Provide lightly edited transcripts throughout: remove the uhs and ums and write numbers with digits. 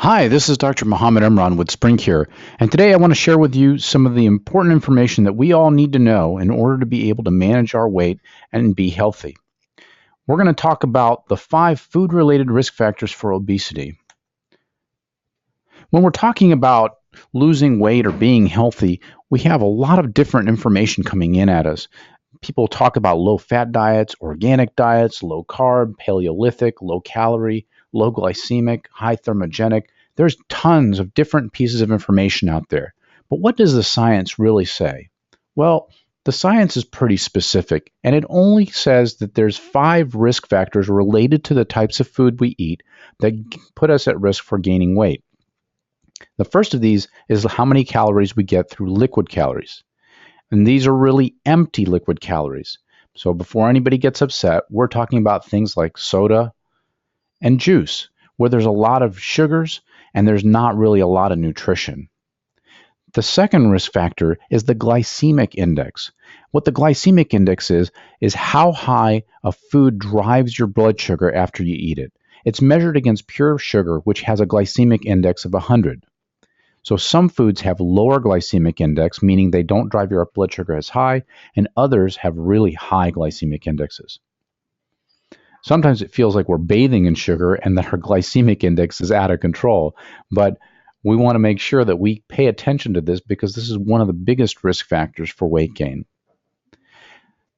Hi, this is Dr. Mohammed Imran with SpringCure, and today I want to share with you some of the important information that we all need to know in order to be able to manage our weight and be healthy. We're going to talk about the 5 food-related risk factors for obesity. When we're talking about losing weight or being healthy, we have a lot of different information coming in at us. People talk about low-fat diets, organic diets, low-carb, Paleolithic, low-calorie, low glycemic, high thermogenic. There's tons of different pieces of information out there. But what does the science really say? Well, the science is pretty specific, and it only says that there's 5 risk factors related to the types of food we eat that put us at risk for gaining weight. The first of these is how many calories we get through liquid calories. And these are really empty liquid calories. So before anybody gets upset, we're talking about things like soda and juice, where there's a lot of sugars and there's not really a lot of nutrition. The second risk factor is the glycemic index. What the glycemic index is how high a food drives your blood sugar after you eat it. It's measured against pure sugar, which has a glycemic index of 100. So some foods have lower glycemic index, meaning they don't drive your blood sugar as high, and others have really high glycemic indexes. Sometimes it feels like we're bathing in sugar and that our glycemic index is out of control, but we want to make sure that we pay attention to this because this is one of the biggest risk factors for weight gain.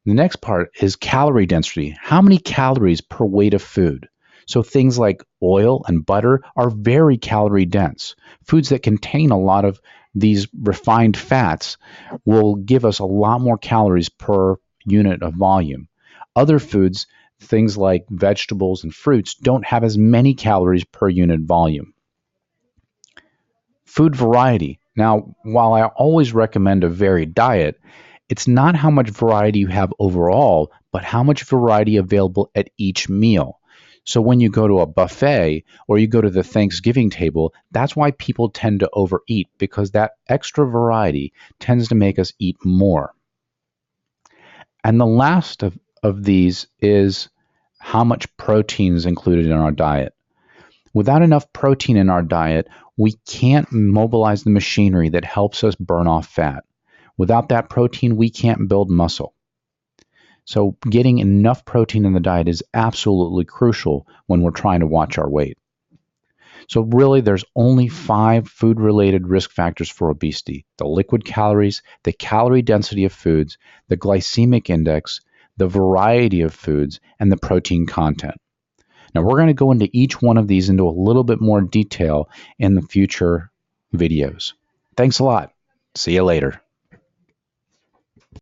The next part is calorie density. How many calories per weight of food? So things like oil and butter are very calorie dense. Foods that contain a lot of these refined fats will give us a lot more calories per unit of volume. Other foods, things like vegetables and fruits, don't have as many calories per unit volume. Food variety. Now, while I always recommend a varied diet, it's not how much variety you have overall, but how much variety available at each meal. So when you go to a buffet or you go to the Thanksgiving table, that's why people tend to overeat, because that extra variety tends to make us eat more. And the last of these is how much protein is included in our diet. Without enough protein in our diet, we can't mobilize the machinery that helps us burn off fat. Without that protein, we can't build muscle. So getting enough protein in the diet is absolutely crucial when we're trying to watch our weight. So really, there's only 5 food-related risk factors for obesity: the liquid calories, the calorie density of foods, the glycemic index, the variety of foods, and the protein content. Now, we're going to go into each one of these into a little bit more detail in the future videos. Thanks a lot. See you later.